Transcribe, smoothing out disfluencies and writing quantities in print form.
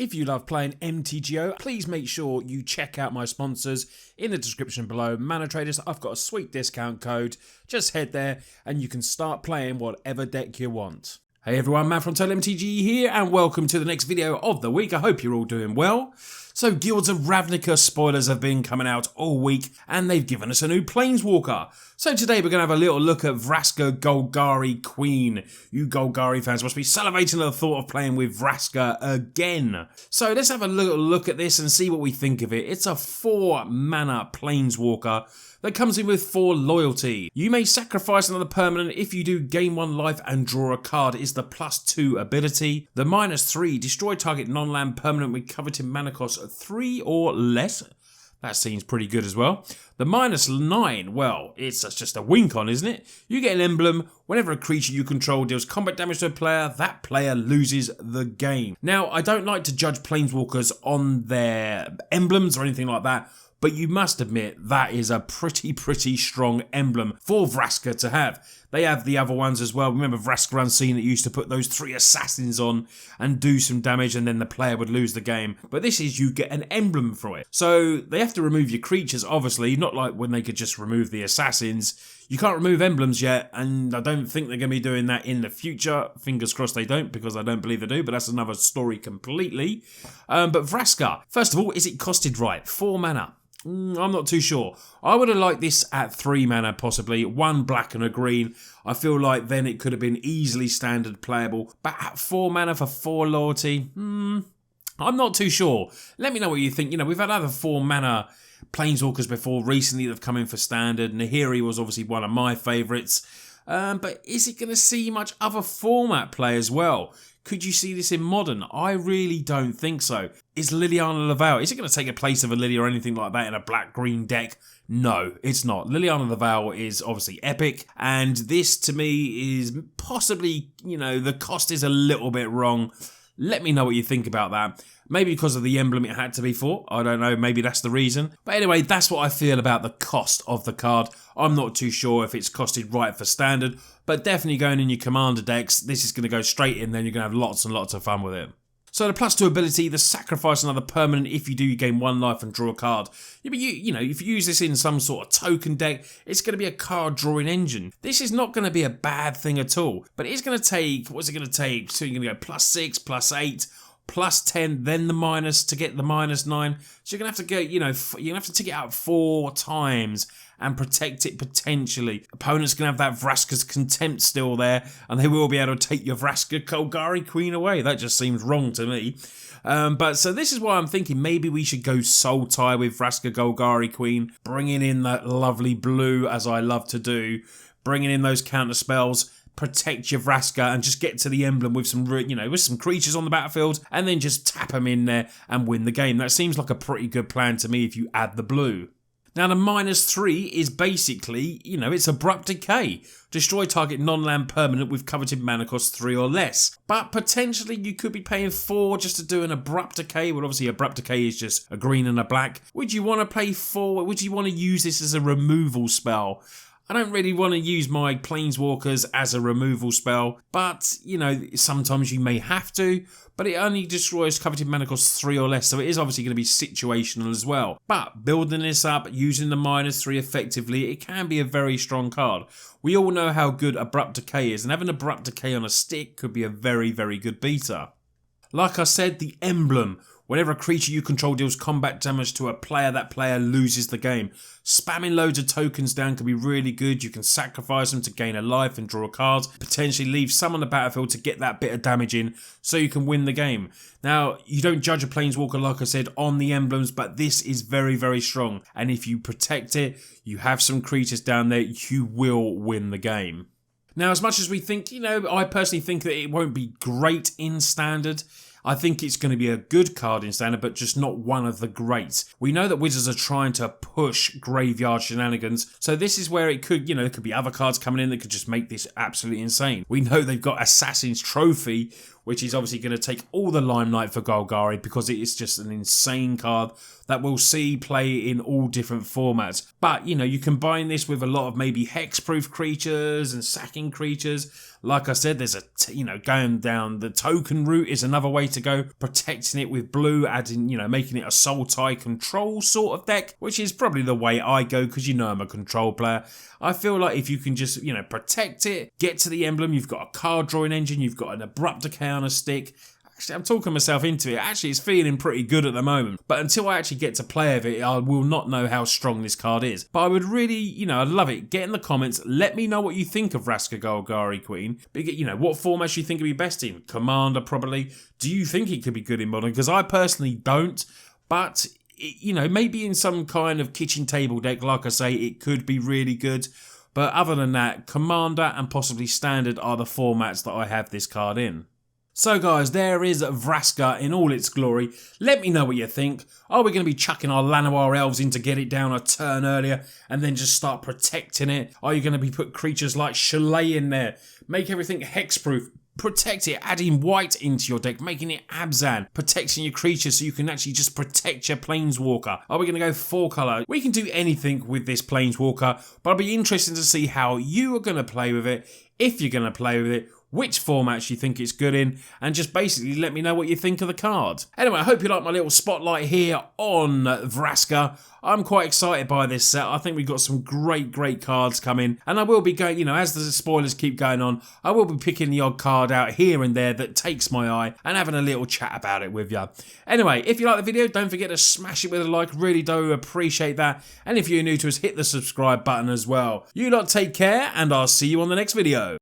If you love playing MTGO, please make sure you check out my sponsors in the description below. Mana Traders, I've got a sweet discount code. Just head there and you can start playing whatever deck you want. Hey everyone, Matt from Total MTG here and welcome to the next video of the week. I hope you're all doing well. So Guilds of Ravnica spoilers have been coming out all week and they've given us a new Planeswalker. So today we're going to have a little look at Vraska Golgari Queen. You Golgari fans must be salivating at the thought of playing with Vraska again. So let's have a little look at this and see what we think of it. It's a 4 mana Planeswalker that comes in with 4 loyalty. You may sacrifice another permanent. If you do, gain 1 life and draw a card is the +2 ability. The -3, destroy target non-land permanent with coveted mana cost 3 or less. That seems pretty good as well. The -9, well, it's just a wink on, isn't it? You get an emblem. Whenever a creature you control deals combat damage to a player, that player loses the game. Now, I don't like to judge Planeswalkers on their emblems or anything like that, but you must admit that is a pretty strong emblem for Vraska to have. They have the other ones as well. Remember Vraska Unseen that used to put those 3 assassins on and do some damage and then the player would lose the game. But this is you get an emblem for it. So they have to remove your creatures, obviously, not like when they could just remove the assassins. You can't remove emblems yet, and I don't think they're going to be doing that in the future. Fingers crossed they don't, because I don't believe they do, but that's another story completely. But Vraska, first of all, is it costed right? 4 mana. I'm not too sure. I would have liked this at 3 mana possibly, 1 black and a green. I feel like then it could have been easily standard playable. But at 4 mana for 4 loyalty, I'm not too sure. Let me know what you think. You know, we've had other 4 mana Planeswalkers before recently that have come in for standard. Nahiri was obviously one of my favourites. But is it going to see much other format play as well? Could you see this in Modern? I really don't think so. Is Liliana Laval, is it going to take a place of a Lily or anything like that in a black-green deck? No, it's not. Liliana Laval is obviously epic, and this to me is possibly, you know, the cost is a little bit wrong. Let me know what you think about that. Maybe because of the emblem it had to be for. I don't know, maybe that's the reason. But anyway, that's what I feel about the cost of the card. I'm not too sure if it's costed right for standard, but definitely going in your commander decks, this is going to go straight in, then you're going to have lots and lots of fun with it. So the +2 ability, the sacrifice another permanent. If you do, you gain 1 life and draw a card. Yeah, but you know, if you use this in some sort of token deck, it's going to be a card drawing engine. This is not going to be a bad thing at all, but it's going to take, what's it going to take? So you're going to go +6, +8, +10, then the minus to get the -9. So you're going to have to go, you know, you're going to have to tick it out 4 times and protect it potentially. Opponents going to have that Vraska's Contempt still there, and they will be able to take your Vraska Golgari Queen away. That just seems wrong to me. But so this is why I'm thinking maybe we should go soul tie with Vraska Golgari Queen, bringing in that lovely blue as I love to do, bringing in those counter spells, protect your Vraska and just get to the emblem with some, you know, with some creatures on the battlefield and then just tap them in there and win the game. That seems like a pretty good plan to me if you add the blue. Now the -3 is basically, you know, it's Abrupt Decay. Destroy target non-land permanent with coveted mana cost 3 or less. But potentially you could be paying 4 just to do an Abrupt Decay. Well, obviously Abrupt Decay is just a green and a black. Would you want to pay 4? Would you want to use this as a removal spell? I don't really want to use my Planeswalkers as a removal spell, but, you know, sometimes you may have to, but it only destroys coveted mana cost 3 or less, so it is obviously going to be situational as well. But building this up, using the -3 effectively, it can be a very strong card. We all know how good Abrupt Decay is, and having Abrupt Decay on a stick could be a very good beater. Like I said, the emblem. Whenever a creature you control deals combat damage to a player, that player loses the game. Spamming loads of tokens down can be really good. You can sacrifice them to gain a life and draw a card. Potentially leave some on the battlefield to get that bit of damage in so you can win the game. Now, you don't judge a Planeswalker, like I said, on the emblems, but this is very strong. And if you protect it, you have some creatures down there, you will win the game. Now, as much as we think, you know, I personally think that it won't be great in Standard. I think it's going to be a good card in Standard, but just not one of the greats. We know that Wizards are trying to push graveyard shenanigans, so this is where it could, you know, there could be other cards coming in that could just make this absolutely insane. We know they've got Assassin's Trophy, which is obviously going to take all the limelight for Golgari because it is just an insane card that we'll see play in all different formats. But, you know, you combine this with a lot of maybe hexproof creatures and sacking creatures. Like I said, there's going down the token route is another way to go, protecting it with blue, adding, making it a Sultai control sort of deck, which is probably the way I go because I'm a control player. I feel like if you can just, protect it, get to the emblem, you've got a card drawing engine, you've got an abrupt decay on a stick. Actually, I'm talking myself into it. Actually, it's feeling pretty good at the moment. But until I actually get to play with it, I will not know how strong this card is. But I would really, I'd love it. Get in the comments. Let me know what you think of Vraska Golgari Queen. What formats you think it'd be best in. Commander, probably. Do you think it could be good in Modern? Because I personally don't. But, maybe in some kind of kitchen table deck, like I say, it could be really good. But other than that, Commander and possibly Standard are the formats that I have this card in. So guys, there is Vraska in all its glory. Let me know what you think. Are we going to be chucking our Llanowar elves in to get it down a turn earlier and then just start protecting it? Are you going to be put creatures like Chalet in there? Make everything hexproof. Protect it, adding white into your deck, making it Abzan, protecting your creatures so you can actually just protect your Planeswalker. Are we going to go 4-color? We can do anything with this Planeswalker, but I'll be interested to see how you are going to play with it, if you're going to play with it, which formats you think it's good in, and just basically let me know what you think of the card. Anyway, I hope you like my little spotlight here on Vraska. I'm quite excited by this set. I think we've got some great cards coming, and I will be going, as the spoilers keep going on, I will be picking the odd card out here and there that takes my eye and having a little chat about it with you. Anyway, if you like the video, don't forget to smash it with a like. Really do appreciate that. And if you're new to us, hit the subscribe button as well. You lot take care, and I'll see you on the next video.